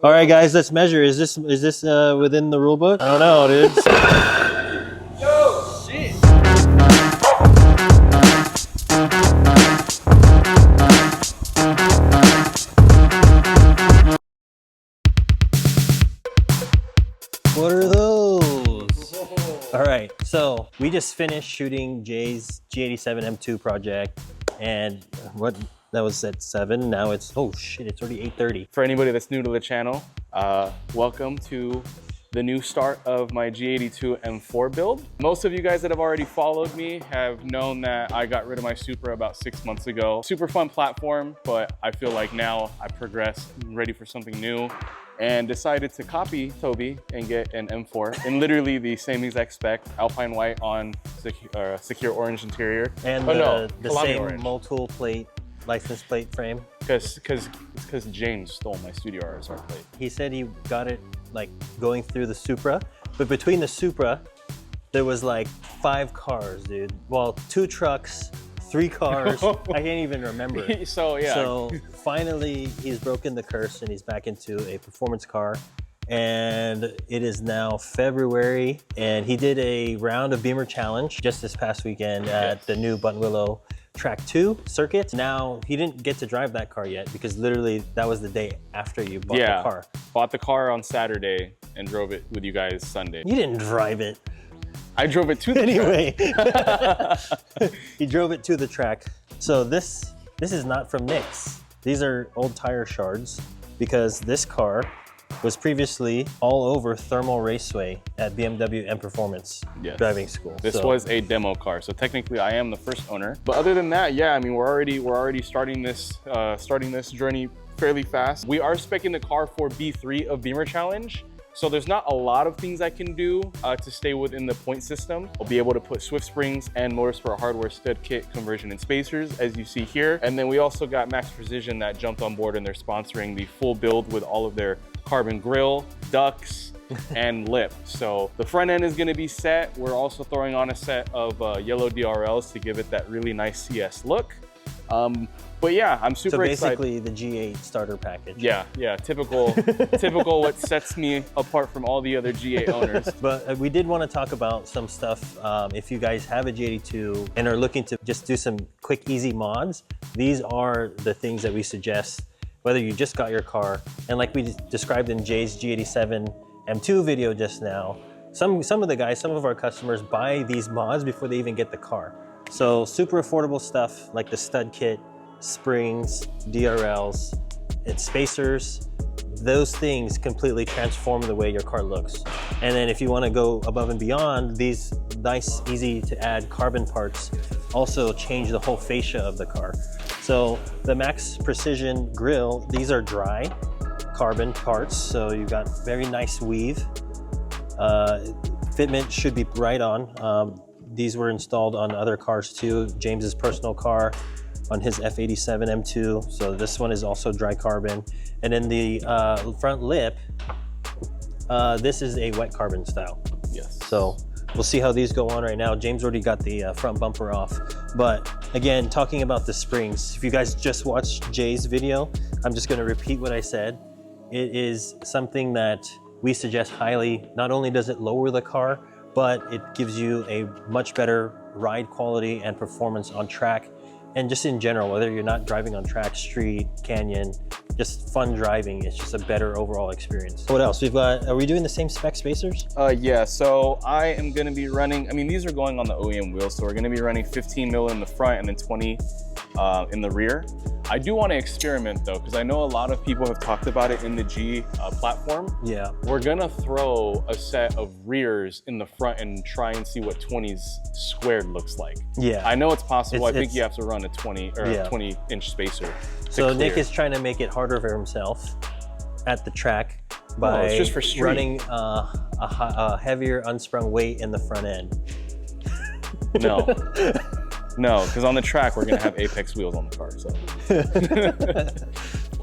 All right, guys, let's measure. Is this within the rule book? I don't know, dude. Yo, shit. What are those? All right, so we just finished shooting Jay's G87 M2 project, and that was at 7. Now it's, oh shit, it's already 8:30. For anybody that's new to the channel, welcome to the new start of my G82 M4 build. Most of you guys that have already followed me have known that I got rid of my Supra about 6 months ago. Super fun platform, but I feel like now I progressed, ready for something new, and decided to copy Toby and get an M4 in literally the same exact spec, Alpine white on secure orange interior. And the same orange. Multiple plate, license plate frame. Because James stole my StudioRSR plate. He said he got it like going through the Supra, but between the Supra, there was like 5 cars, dude. Well, 2 trucks, 3 cars, I can't even remember. So yeah. So finally, he's broken the curse and he's back into a performance car. And it is now February, and he did a round of Beamer Challenge just this past weekend at the new Buttonwillow Track 2 circuit. Now, he didn't get to drive that car yet because literally that was the day after you bought the car. Bought the car on Saturday and drove it with you guys Sunday. You didn't drive it. I drove it to the track. He drove it to the track. So this is not from Nick's. These are old tire shards because this car was previously all over Thermal Raceway at BMW M Performance driving school. This was a demo car, so technically I am the first owner. But other than that, yeah, I mean we're already starting this journey fairly fast. We are speccing the car for B3 of Beamer Challenge. So there's not a lot of things I can do to stay within the point system. I'll be able to put Swift springs and Motorsport hardware stud kit conversion and spacers, as you see here. And then we also got Max Precision that jumped on board, and they're sponsoring the full build with all of their carbon grille, ducts, and lip. So the front end is gonna be set. We're also throwing on a set of yellow DRLs to give it that really nice CS look. But yeah, I'm super excited. So basically the G8 starter package. Yeah, typical what sets me apart from all the other G8 owners. But we did want to talk about some stuff. If you guys have a G82 and are looking to just do some quick, easy mods, these are the things that we suggest, whether you just got your car. And like we described in Jay's G87 M2 video just now, some of our customers buy these mods before they even get the car. So super affordable stuff like the stud kit, springs, DRLs, and spacers. Those things completely transform the way your car looks. And then if you want to go above and beyond, these nice, easy to add carbon parts also change the whole fascia of the car. So the Max Precision grille, these are dry carbon parts. So you've got very nice weave. Fitment should be right on. These were installed on other cars too. James's personal car, on his F87 M2. So this one is also dry carbon. And then the front lip, this is a wet carbon style. Yes. So we'll see how these go on right now. James already got the front bumper off. But again, talking about the springs, if you guys just watched Jay's video, I'm just gonna repeat what I said. It is something that we suggest highly. Not only does it lower the car, but it gives you a much better ride quality and performance on track. And just in general, whether you're not driving on track, street, canyon, just fun driving, it's just a better overall experience. What else? We've got, are we doing the same spec spacers? Yeah, so I am gonna be running, I mean, these are going on the OEM wheels, so we're gonna be running 15 mil in the front and then 20 in the rear. I do want to experiment though, because I know a lot of people have talked about it in the G platform. Yeah. We're gonna throw a set of rears in the front and try and see what 20s squared looks like. Yeah. I know it's possible. I think you have to run a 20 or a 20-inch spacer. So Nick is trying to make it harder for himself at the track by it's just for street. Running a heavier unsprung weight in the front end. No. No, because on the track, we're gonna have Apex wheels on the car, so.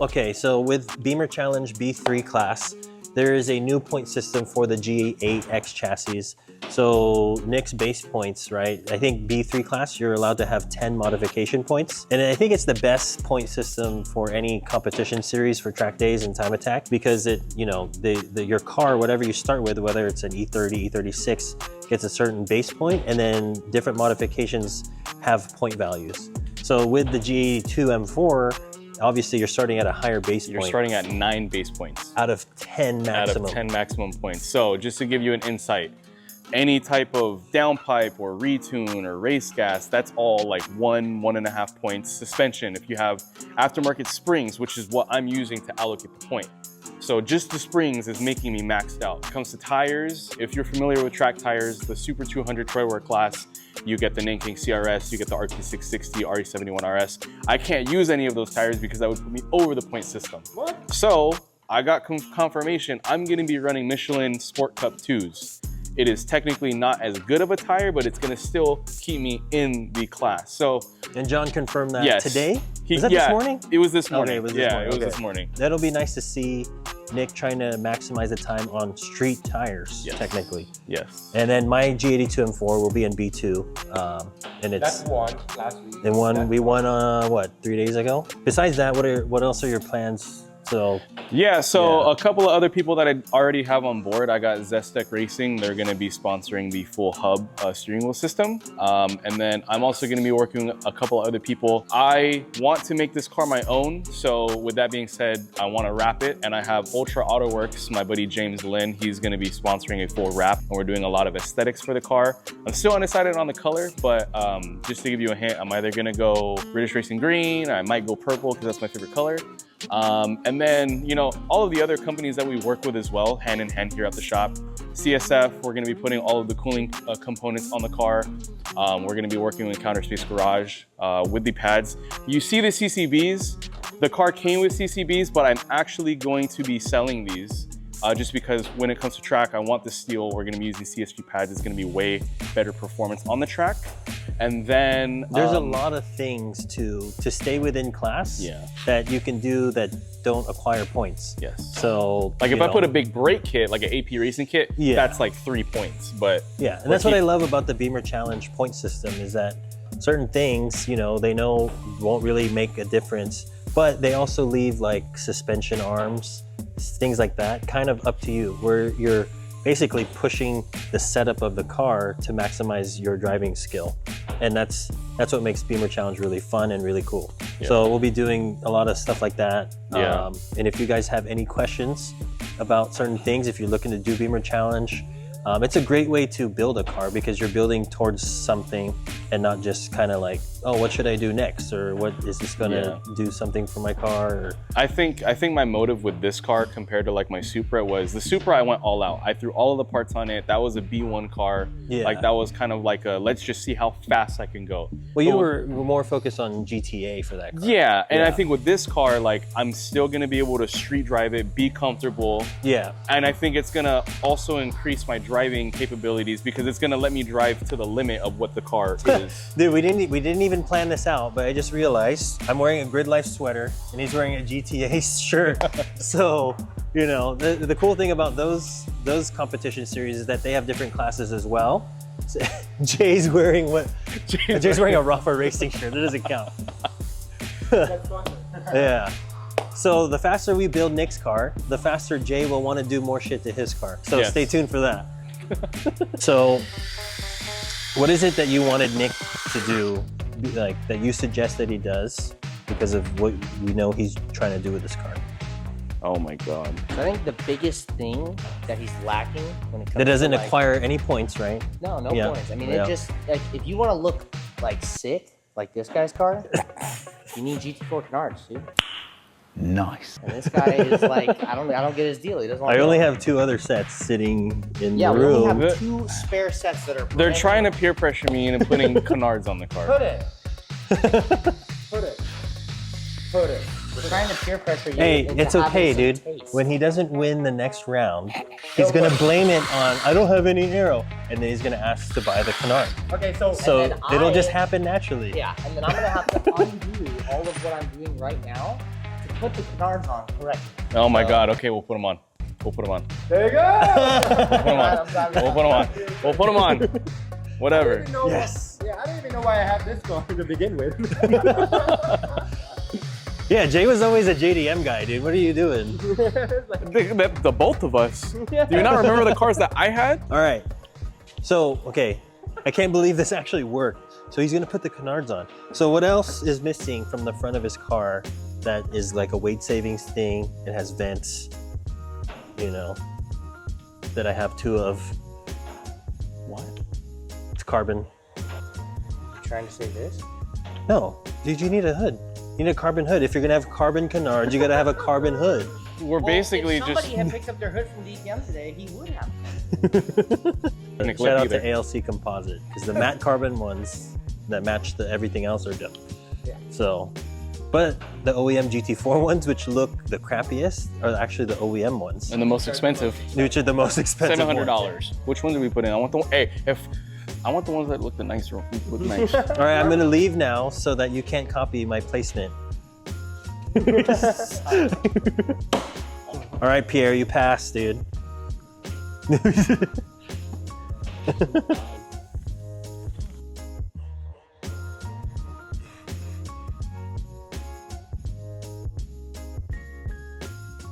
Okay, so with Beamer Challenge B3 class, there is a new point system for the G8x chassis. So Nick's base points, right? I think B3 class, you're allowed to have 10 modification points. And I think it's the best point system for any competition series for track days and time attack, because it, you know, your car, whatever you start with, whether it's an E30, E36, gets a certain base point, and then different modifications have point values. So with the G82 M4, obviously you're starting at a higher base point. You're starting at 9 base points. Out of 10 maximum. Out of 10 maximum points. So just to give you an insight, any type of downpipe or retune or race gas, that's all like 1.5 points. Suspension, if you have aftermarket springs, which is what I'm using to allocate the point. So just the springs is making me maxed out. When it comes to tires, if you're familiar with track tires, the Super 200 Troywear class, you get the Nanking CRS, you get the RT660, RE71RS. I can't use any of those tires because that would put me over the point system. What? So I got confirmation I'm gonna be running Michelin Sport Cup 2s. It is technically not as good of a tire, but it's gonna still keep me in the class. So, and John confirmed that today? Was that this morning? It was this morning. Okay, it was this morning. It was this morning. That'll be nice to see Nick trying to maximize the time on street tires, technically. Yes. And then my G82 M4 will be in B2. And it's That's won last week. And we won, what, 3 days ago? Besides that, what else are your plans? So a couple of other people that I already have on board. I got Zestec Racing. They're going to be sponsoring the full hub steering wheel system. And then I'm also going to be working with a couple of other people. I want to make this car my own. So with that being said, I want to wrap it. And I have Ultra Auto Works, my buddy James Lynn. He's going to be sponsoring a full wrap. And we're doing a lot of aesthetics for the car. I'm still undecided on the color, but just to give you a hint, I'm either going to go British Racing Green. I might go purple because that's my favorite color. And then, you know, all of the other companies that we work with as well, hand in hand here at the shop. CSF, we're going to be putting all of the cooling components on the car. We're going to be working with Counter Space Garage with the pads. You see the CCBs. The car came with CCBs, but I'm actually going to be selling these just because when it comes to track, I want the steel. We're going to be using CSG pads. It's going to be way better performance on the track. And then there's a lot of things to stay within class that you can do that don't acquire points. Yes. So like if I put a big brake kit, like an AP racing kit, that's like 3 points. But yeah, and that's what I love about the Beamer Challenge point system is that certain things, you know, they know won't really make a difference, but they also leave like suspension arms, things like that, kind of up to you, where you're basically pushing the setup of the car to maximize your driving skill. And that's what makes Beamer Challenge really fun and really cool. Yeah. So we'll be doing a lot of stuff like that. Yeah. And if you guys have any questions about certain things, if you're looking to do Beamer Challenge, it's a great way to build a car because you're building towards something and not just kind of like, oh, what should I do next? Or what is this gonna do something for my car? Or... I think my motive with this car compared to like my Supra was the Supra, I went all out. I threw all of the parts on it. That was a B1 car. Yeah. Like that was kind of like a, let's just see how fast I can go. Well, you were more focused on GTA for that car. Yeah, and I think with this car, like I'm still gonna be able to street drive it, be comfortable. Yeah. And I think it's gonna also increase my driving capabilities because it's gonna let me drive to the limit of what the car is. Dude, we didn't even plan this out, but I just realized I'm wearing a Grid Life sweater and he's wearing a GTA shirt. So, you know, the cool thing about those competition series is that they have different classes as well. So, Jay's wearing Jay's wearing a Rafa Racing shirt. That doesn't count. Yeah. So the faster we build Nick's car, the faster Jay will want to do more shit to his car. So stay tuned for that. So what is it that you wanted Nick to do, like that you suggest that he does because of what you know he's trying to do with this car? Oh my God. I think the biggest thing that he's lacking when it comes that doesn't to like, acquire any points, right? No points. I mean, it just, like, if you want to look like sick, like this guy's car, you need GT4 canards, dude. Nice. And this guy is like, I don't get his deal. He doesn't want I only have 2 other sets sitting in the room. Yeah, we only have 2 spare sets that are... They're trying to peer pressure me into putting canards on the car. Put it. We're trying to peer pressure you. Hey, it's okay, dude. Taste. When he doesn't win the next round, he's gonna blame it on, I don't have any aero. And then he's gonna ask to buy the canard. Okay, so it'll just happen naturally. Yeah, and then I'm gonna have to undo all of what I'm doing right now to put the canards on correctly. Oh my God, okay, we'll put them on. We'll put them on. There you go. We'll put them on. We'll put them on. Whatever. Yes. Yeah, I don't even know why I have this car to begin with. Yeah, Jay was always a JDM guy, dude. What are you doing? The both of us. Do you not remember the cars that I had? All right. So, okay. I can't believe this actually worked. So he's gonna put the canards on. So what else is missing from the front of his car that is like a weight savings thing? It has vents, you know, that I have 2 of. What? It's carbon. You trying to say this? No, dude, you need a hood. You need a carbon hood. If you're gonna have carbon canards, you gotta have a carbon hood. We're basically if just. somebody had picked up their hood from DPM today, he would have. Shout out to ALC Composite, because the matte carbon ones that match everything else are dope. Yeah. So, but the OEM GT4 ones, which look the crappiest, are actually the OEM ones, And the most expensive. which are the most expensive. $700. ones. Which one did we put in? I want the I want the ones that look the nicer. Look nice. All right, I'm gonna leave now so that you can't copy my placement. All right, Pierre, you passed, dude.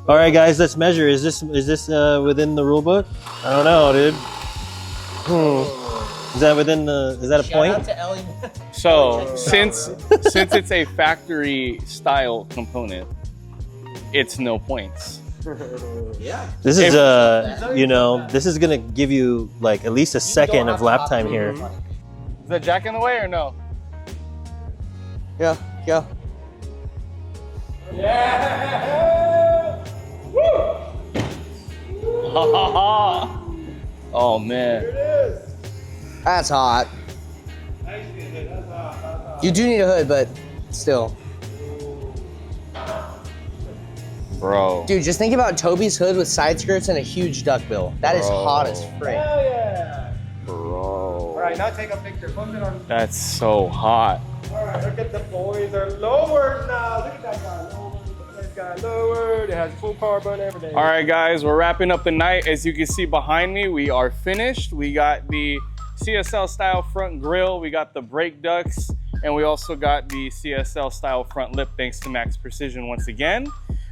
All right, guys, let's measure. Is this within the rule book? I don't know, dude. Is that within the? Is that a Shout point? out to Ellie. So since it's a factory style component, it's no points. Yeah. This is you know, this is gonna give you like at least a second of lap time here. Is that jack in the way or no? Yeah, yeah. Oh man. That's hot. You do need a hood, but still. Bro. Dude, just think about Toby's hood with side skirts and a huge duckbill. That is hot as frick. Hell yeah. Bro. All right, now take a picture. Post it on. That's so hot. All right, look at the boys are lowered now. Look at that guy lowered. This guy lowered. It has full carbon, everything. All right, guys, we're wrapping up the night. As you can see behind me, we are finished. We got the CSL style front grille. We got the brake ducts, and we also got the CSL style front lip, thanks to Max Precision once again.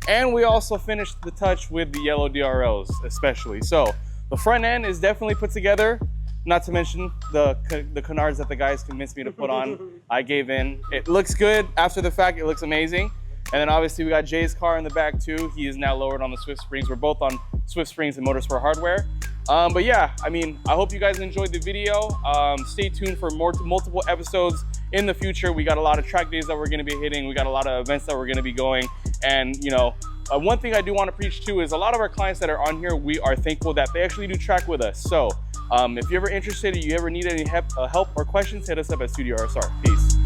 And we also finished the touch with the yellow DRLs, especially. So the front end is definitely put together. Not to mention the canards that the guys convinced me to put on. I gave in. It looks good after the fact. It looks amazing. And then obviously we got Jay's car in the back too. He is now lowered on the Swift Springs. We're both on Swift Springs and Motorsport hardware. But yeah, I mean, I hope you guys enjoyed the video. Stay tuned for multiple episodes in the future. We got a lot of track days that we're gonna be hitting. We got a lot of events that we're gonna be going. And you know, one thing I do want to preach too is a lot of our clients that are on here, we are thankful that they actually do track with us. So if you're ever interested or you ever need any help or questions, hit us up at StudioRSR. Peace.